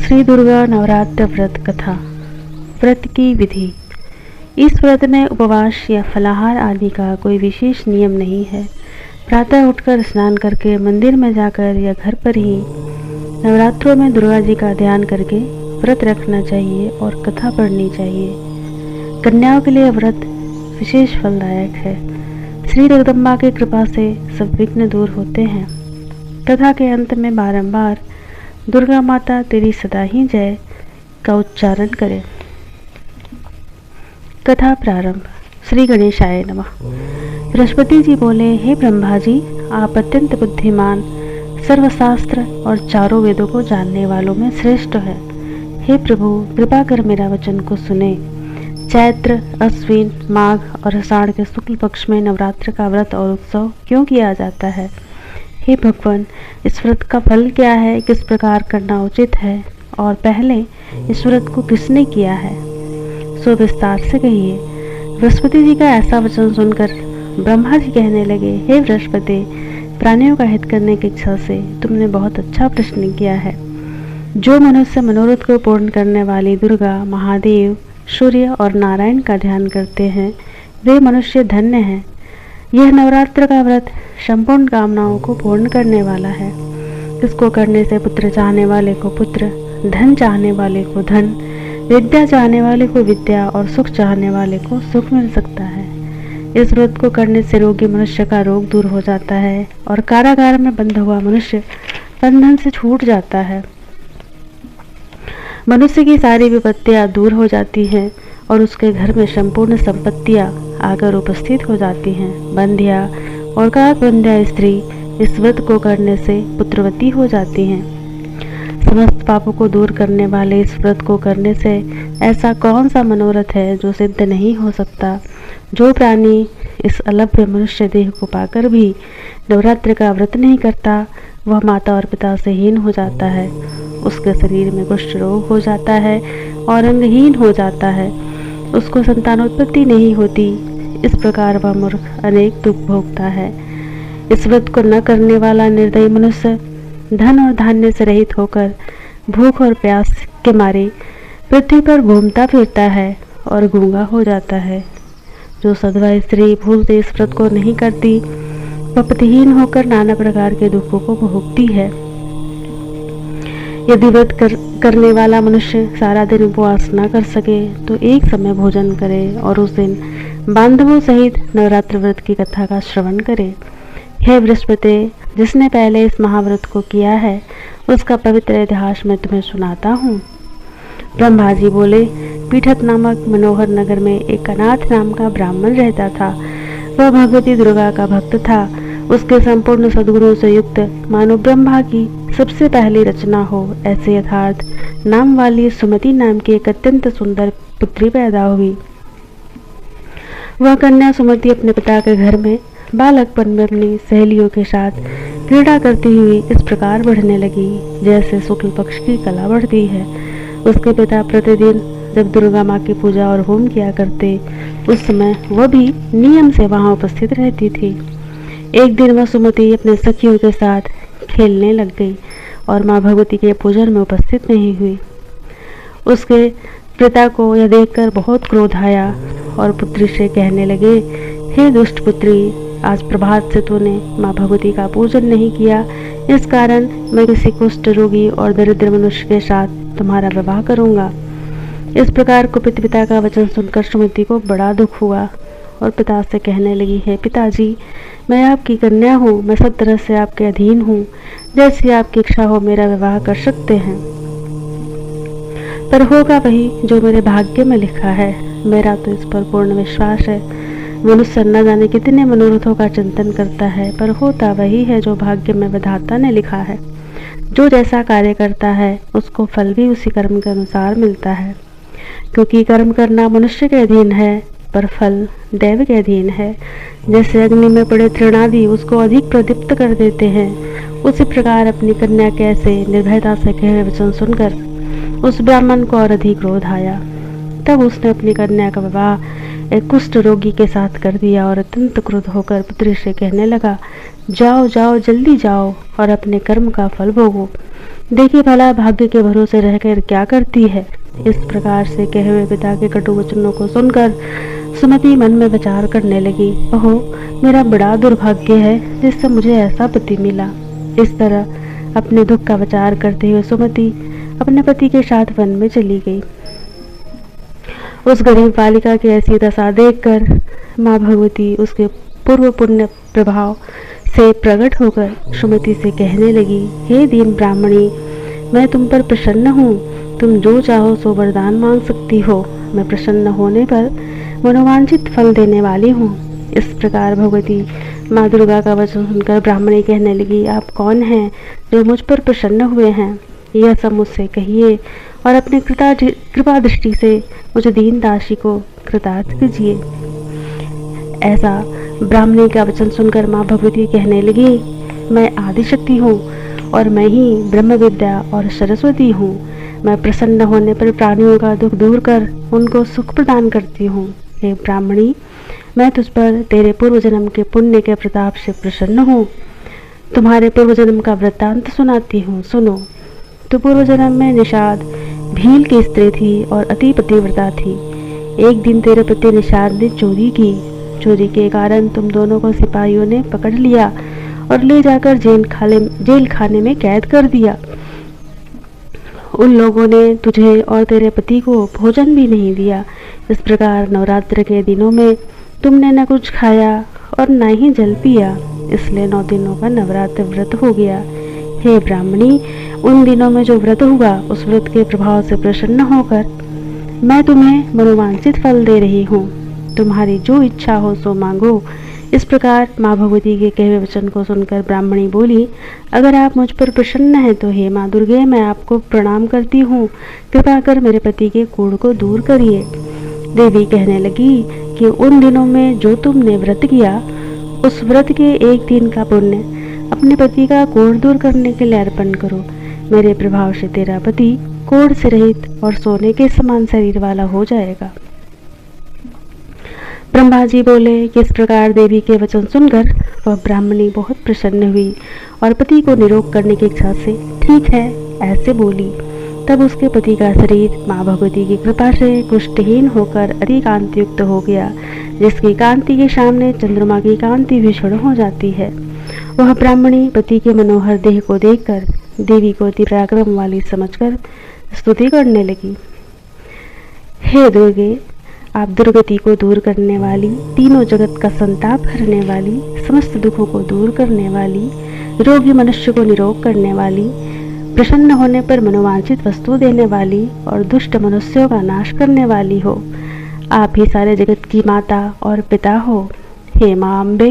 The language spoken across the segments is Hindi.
श्री दुर्गा नवरात्र व्रत कथा। व्रत की विधि। इस व्रत में उपवास या फलाहार आदि का कोई विशेष नियम नहीं है। प्रातः उठकर स्नान करके मंदिर में जाकर या घर पर ही नवरात्रों में दुर्गा जी का ध्यान करके व्रत रखना चाहिए और कथा पढ़नी चाहिए। कन्याओं के लिए व्रत विशेष फलदायक है। श्री जगदम्बा की कृपा से सब विघ्न दूर होते हैं। कथा के अंत में बारंबार दुर्गा माता तेरी सदा ही जय का उच्चारण करें। कथा प्रारंभ। श्री गणेशाय नमः। बृहस्पति जी बोले, हे ब्रह्मा जी, आप अत्यंत बुद्धिमान, सर्वशास्त्र और चारों वेदों को जानने वालों में श्रेष्ठ है। हे प्रभु, कृपा कर मेरा वचन को सुने। चैत्र, अश्विन, माघ और आषाढ़ के शुक्ल पक्ष में नवरात्र का व्रत और उत्सव क्यों किया जाता है? हे भगवान, इस व्रत का फल क्या है, किस प्रकार करना उचित है और पहले इस व्रत को किसने किया है, सो विस्तार से कहिए। बृहस्पति जी का ऐसा वचन सुनकर ब्रह्मा जी कहने लगे, हे बृहस्पति, प्राणियों का हित करने की इच्छा से तुमने बहुत अच्छा प्रश्न किया है। जो मनुष्य मनोरथ को पूर्ण करने वाली दुर्गा, महादेव, सूर्य और नारायण का ध्यान करते हैं, वे मनुष्य धन्य हैं। यह नवरात्र का व्रत संपूर्ण कामनाओं को पूर्ण करने वाला है। इसको करने से पुत्र चाहने वाले को पुत्र, धन चाहने वाले को धन, विद्या चाहने वाले को विद्या और सुख चाहने वाले को सुख मिल सकता है। इस व्रत को करने से रोगी मनुष्य का रोग दूर हो जाता है और कारागार में बंद हुआ मनुष्य बंधन से छूट जाता है। मनुष्य की सारी विपत्तियां दूर हो जाती हैं और उसके घर में संपूर्ण संपत्तियां आकर उपस्थित हो जाती हैं। बंध्या और काकबंध्या स्त्री इस व्रत को करने से पुत्रवती हो जाती हैं। समस्त पापों को दूर करने वाले इस व्रत को करने से ऐसा कौन सा मनोरथ है जो सिद्ध नहीं हो सकता? जो प्राणी इस अलभ्य मनुष्य देह को पाकर भी नवरात्र का व्रत नहीं करता, वह माता और पिता से हीन हो जाता है। उसके शरीर में कुष्ठ रोग हो जाता है और अंगहीन हो जाता है। उसको संतानोत्पत्ति नहीं होती। इस प्रकार वह मूर्ख अनेक दुख भोगता है। इस व्रत को न करने वाला निर्दयी मनुष्य धन और धान्य से रहित होकर भूख और प्यास के मारे पृथ्वी पर घूमता फिरता है और गूंगा हो जाता है। जो सधवा स्त्री भूल से इस व्रत को नहीं करती, वह पतिहीन होकर नाना प्रकार के दुखों को भोगती है। यदि व्रत करने वाला मनुष्य सारा दिन उपवास न कर सके तो एक समय भोजन करे और उस दिन बांधवों सहित नवरात्र व्रत की कथा का श्रवण करे। हे बृहस्पति, जिसने पहले इस महाव्रत को किया है, उसका पवित्र इतिहास मैं तुम्हें सुनाता हूँ। ब्रह्मा जी बोले, पीठक नामक मनोहर नगर में एक अनाथ नाम का ब्राह्मण रहता था। वह भगवती दुर्गा का भक्त था। उसके संपूर्ण सद्गुणों से युक्त मानो ब्रह्मा की सबसे पहली रचना हो ऐसे यथार्थ नाम वाली सुमति नाम की एक अत्यंत सुंदर पुत्री पैदा हुई। वह कन्या सुमति अपने पिता के घर में बालकपन में अपनी सहेलियों के साथ क्रीड़ा करती हुई इस प्रकार बढ़ने लगी जैसे शुक्ल पक्ष की कला बढ़ती है। उसके पिता प्रतिदिन जब दुर्गा माँ की पूजा और होम किया करते, उस समय वह भी नियम से वहाँ उपस्थित रहती थी। एक दिन वह सुमति अपने सखियों के साथ खेलने लग गई और माँ भगवती के पूजन में उपस्थित नहीं हुई। उसके पिता को यह देखकर बहुत क्रोध आया और पुत्री से कहने लगे, हे दुष्ट पुत्री, आज प्रभात से तूने माँ भगवती का पूजन नहीं किया। इस कारण मैं किसी कुष्ठ रोगी और दरिद्र मनुष्य के साथ तुम्हारा विवाह करूँगा। इस प्रकार कुपित पिता का वचन सुनकर सुमति को बड़ा दुख हुआ और पिता से कहने लगी, है पिताजी, मैं आपकी कन्या हूँ, मैं सब तरह से आपके अधीन हूँ। जैसी आपकी इच्छा हो मेरा विवाह कर सकते हैं, पर होगा वही जो मेरे भाग्य में लिखा है। मेरा तो इस पर पूर्ण विश्वास है। मनुष्य न जाने कितने मनोरथों का चिंतन करता है, पर होता वही है जो भाग्य में विधाता ने लिखा है। जो जैसा कार्य करता है उसको फल भी उसी कर्म के अनुसार मिलता है। क्योंकि कर्म करना मनुष्य के अधीन है, पर फल दैव के अधीन है। जैसे अग्नि में पड़े तृणादि उसको अधिक प्रदीप्त कर देते हैं, उसी प्रकार अपनी कन्या कैसे निर्भयता से कहे वचन सुनकर उस ब्राह्मण को और अधिक क्रोध आया। तब उसने अपनी कन्या का विवाह एक कुष्ठ रोगी के साथ कर दिया और अत्यंत क्रोध होकर पुत्री से कहने लगा, जाओ जाओ, जल्दी जाओ और अपने कर्म का फल भोगो। देखिए भला भाग्य के भरोसे रहकर क्या करती है। इस प्रकार से कहे हुए पिता के कटु वचनों को सुनकर सुमति मन में विचार करने लगी, ओहो मेरा बड़ा दुर्भाग्य है जिससे मुझे ऐसा पति मिला। इस तरह अपने दुख का विचार करते हुए सुमति अपने पति के साथ वन में चली गई। उस गरीब बालिका की ऐसी दशा देखकर माँ भगवती उसके पूर्व पुण्य प्रभाव से प्रकट होकर सुमति से कहने लगी, हे दीन ब्राह्मणी, मैं तुम पर प्रसन्न हूँ, तुम जो चाहो सो वरदान मांग सकती हो, मैं प्रसन्न होने पर मनोवांछित फल देने वाली हूँ। इस प्रकार भगवती माँ दुर्गा का वचन सुनकर ब्राह्मणी कहने लगी, आप कौन हैं जो मुझ पर प्रसन्न हुए हैं, यह सब मुझसे कहिए और अपने कृपा दृष्टि से मुझे दीन दासी को कृतार्थ कीजिए। ऐसा ब्राह्मणी का वचन सुनकर माँ भगवती कहने लगी, मैं आदिशक्ति हूँ और मैं ही ब्रह्म विद्या और सरस्वती हूँ। मैं प्रसन्न होने पर प्राणियों का दुख दूर कर उनको सुख प्रदान करती हूँ। हे ब्राह्मणी, मैं तुझ पर तेरे पूर्व जन्म के पुण्य के प्रताप से प्रसन्न हूँ। तुम्हारे पूर्व जन्म का वृत्तांत सुनाती हूँ, सुनो। तो पूर्व जन्म में निषाद भील की स्त्री थी और अति पतिव्रता थी। एक दिन तेरे पति निषाद ने चोरी की। चोरी के कारण तुम दोनों को सिपाहियों ने पकड़ लिया और ले जाकर जेल खाने में कैद कर दिया। उन लोगों ने तुझे और तेरे पति को भोजन भी नहीं दिया। इस प्रकार नवरात्र के दिनों में तुमने न कुछ खाया और न ही जल पिया, इसलिए 9 दिनों का नवरात्र व्रत हो गया। हे ब्राह्मणी, उन दिनों में जो व्रत हुआ उस व्रत के प्रभाव से प्रसन्न होकर मैं तुम्हें मनोवांछित फल दे रही हूँ। तुम्हारी जो इच्छा हो सो मांगो। इस प्रकार माँ भगवती के कहे वचन को सुनकर ब्राह्मणी बोली, अगर आप मुझ पर प्रसन्न हैं तो हे माँ दुर्गे, मैं आपको प्रणाम करती हूँ, कृपा कर मेरे पति के कूड़ को दूर करिए। देवी कहने लगी कि उन दिनों में जो तुमने व्रत किया उस व्रत के एक दिन का पुण्य अपने पति का कोढ़ दूर करने के लिए अर्पण करो। मेरे प्रभाव से तेरा पति कोढ़ से रहित और सोने के समान शरीर वाला हो जाएगा। ब्रह्मा जी बोले कि इस प्रकार देवी के वचन सुनकर वह ब्राह्मणी बहुत प्रसन्न हुई और पति को निरोग करने की इच्छा से ठीक है ऐसे बोली। तब उसके पति का शरीर माँ भगवती की कृपा से कुष्ठहीन होकर अति कांतियुक्त हो गया, जिसकी कांति के सामने चंद्रमा की कांति भी क्षण हो जाती है। वह ब्राह्मणी पति के मनोहर देह को देखकर देवी को अति पराक्रम वाली समझकर स्तुति करने लगी। हे दुर्गे, आप दुर्गति को दूर करने वाली, तीनों जगत का संताप हरने वाली, समस्त दुखों को दूर करने वाली, रोगी मनुष्य को निरोग करने वाली, प्रसन्न होने पर मनोवांछित वस्तु देने वाली और दुष्ट मनुष्यों का नाश करने वाली हो। आप ही सारे जगत की माता और पिता हो। हे माँ अम्बे,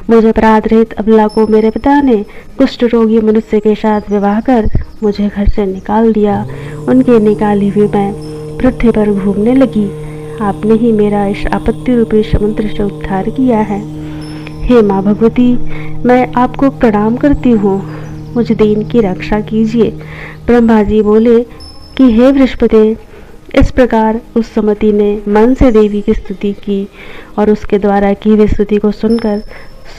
मुझे अपराध रहित अबला को मेरे पिता ने कुष्ठ रोगी मनुष्य के साथ विवाह कर मुझे घर से निकाल दिया। उनके निकाली हुई मैं पृथ्वी पर घूमने लगी। आपने ही मेरा इस आपत्ति रूपी समुद्र से उद्धार किया है। हे माँ भगवती, मैं आपको प्रणाम करती हूँ, मुझ दीन की रक्षा कीजिए। ब्रह्मा जी बोले कि हे बृहस्पति, इस प्रकार उस सुमति ने मन से देवी की स्तुति की और उसके द्वारा की हुई स्तुति को सुनकर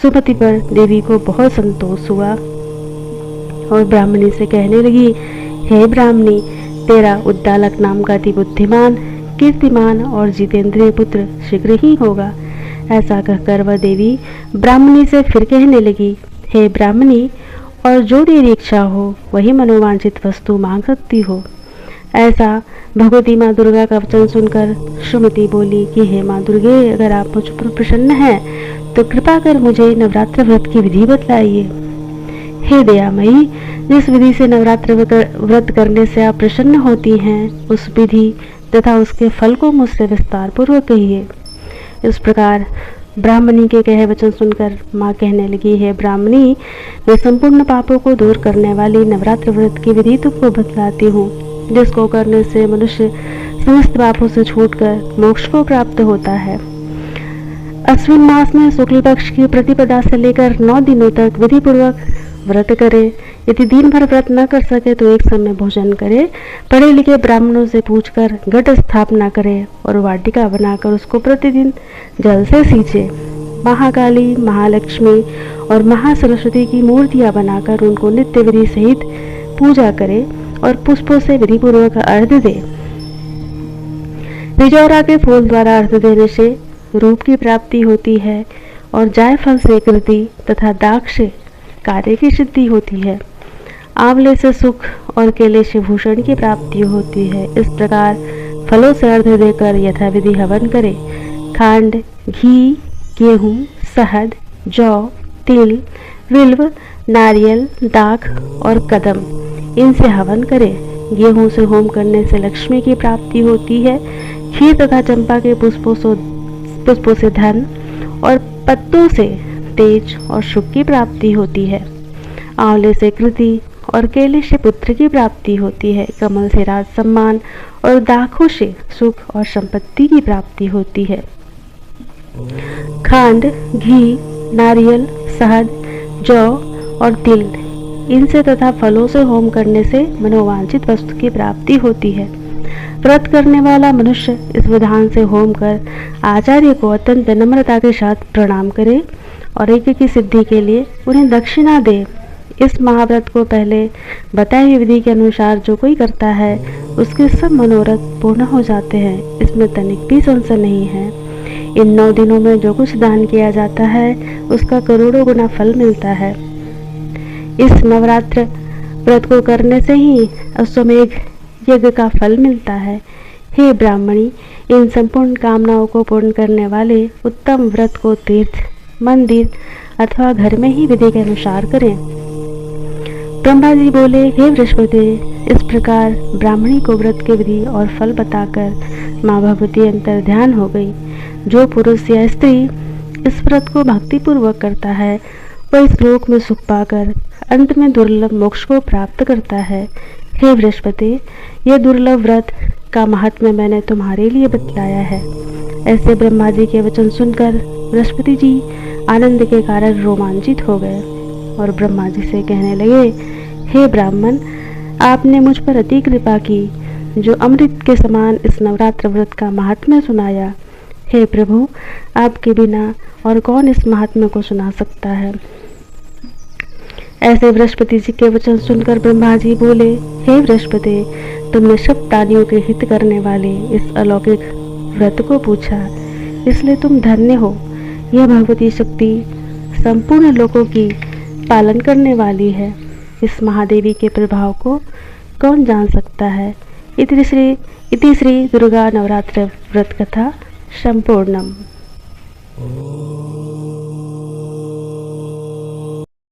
सुमति पर देवी को बहुत संतोष हुआ और ब्राह्मणी से कहने लगी, हे ब्राह्मणी, तेरा उद्दालक नाम का अति बुद्धिमान, कीर्तिमान और जितेंद्रिय पुत्र शीघ्र ही होगा। ऐसा कहकर वह देवी ब्राह्मणी से फिर कहने लगी, हे ब्राह्मणी, और जो तेरी इच्छा हो वही मनोवांछित वस्तु मांग सकती हो। ऐसा भगवती माँ दुर्गा का वचन सुनकर सुमति बोली कि हे माँ दुर्गे, अगर आप मुझ पर प्रसन्न हैं तो कृपा कर मुझे नवरात्र व्रत की विधि बतलाइए। हे दयामयी, जिस विधि से नवरात्र व्रत करने से आप प्रसन्न होती हैं उस विधि तथा उसके फल को मुझसे विस्तार पूर्वक कहिए। इस प्रकार ब्राह्मणी के कहे वचन सुनकर माँ कहने लगी, हे ब्राह्मणी, मैं संपूर्ण पापों को दूर करने वाली नवरात्र व्रत की विधि तुमको बतलाती हूँ, जिसको करने से मनुष्य समस्त पापों से छूटकर मोक्ष को प्राप्त होता है। अश्विन मास में शुक्ल पक्ष की प्रतिपदा से लेकर 9 दिनों तक विधि पूर्वक व्रत करे। यदि दिन भर व्रत न कर सके तो एक समय भोजन करे। पढ़े लिखे ब्राह्मणों से पूछकर घट स्थापना करे और वाटिका बनाकर उसको प्रतिदिन जल से सींचे। महाकाली, महालक्ष्मी और महासरस्वती की मूर्तियां बनाकर उनको नित्य विधि सहित पूजा करे और पुष्पों से विधिपूर्वक अर्घ्य दे। रिजौरा के फूल द्वारा अर्घ्य देने से रूप की प्राप्ति होती है और जायफल से कृति तथा दाख से कार्य की सिद्धि होती है। आंवले से सुख और केले से भूषण की प्राप्ति होती है। इस प्रकार फलों से अर्घ्य देकर यथाविधि हवन करे। खांड, घी, गेहूँ, शहद, जौ, तिल, विल्व, नारियल, दाख और कदम, इनसे हवन करे। गेहूँ से होम करने से लक्ष्मी की प्राप्ति होती है। खीर तथा चंपा के पुष्पों से धन और पत्तों से तेज और सुख की प्राप्ति होती है। आंवले से कृति और केले से पुत्र की प्राप्ति होती है। कमल से राज सम्मान और दाखों से सुख और संपत्ति की प्राप्ति होती है। खांड, घी, नारियल, शहद, जौ और तिल, इनसे तथा फलों से होम करने से मनोवांछित वस्तु की प्राप्ति होती है। व्रत करने वाला मनुष्य इस विधान से होम कर आचार्य को अत्यंत विनम्रता के साथ प्रणाम करे और यज्ञ की सिद्धि के लिए उन्हें दक्षिणा दे। इस महाव्रत को पहले बताई हुई विधि के अनुसार जो कोई करता है उसके सब मनोरथ पूर्ण हो जाते हैं। इसमें तनिक भी संशय नहीं है। इन 9 दिनों में जो कुछ दान किया जाता है उसका करोड़ों गुना फल मिलता है। इस नवरात्र व्रत को करने से ही अश्वमेघ यज्ञ का फल मिलता है। हे ब्राह्मणी, इन संपूर्ण कामनाओं को पूर्ण करने वाले उत्तम व्रत को तीर्थ, मंदिर अथवा घर में ही विधि के अनुसार करें। ब्रह्मा जी बोले, हे बृहस्पति, इस प्रकार ब्राह्मणी को व्रत के विधि और फल बताकर माँ भगवती अंतर ध्यान हो गई। जो पुरुष या स्त्री इस व्रत को भक्तिपूर्वक करता है वह इस लोक में सुख पाकर अंत में दुर्लभ मोक्ष को प्राप्त करता है। हे बृहस्पति, यह दुर्लभ व्रत का महात्म्य मैंने तुम्हारे लिए बतलाया है। ऐसे ब्रह्मा जी के वचन सुनकर बृहस्पति जी आनंद के कारण रोमांचित हो गए और ब्रह्मा जी से कहने लगे, हे ब्राह्मण, आपने मुझ पर अति कृपा की जो अमृत के समान इस नवरात्र व्रत का महात्म्य सुनाया। हे प्रभु, आपके बिना और कौन इस महात्म्य को सुना सकता है। ऐसे बृहस्पति जी के वचन सुनकर ब्रह्मा जी बोले, हे बृहस्पति, तुमने सब प्राणियों के हित करने वाले इस अलौकिक व्रत को पूछा, इसलिए तुम धन्य हो। यह भगवती शक्ति संपूर्ण लोकों की पालन करने वाली है। इस महादेवी के प्रभाव को कौन जान सकता है। इति श्री दुर्गा नवरात्र व्रत कथा संपूर्णम।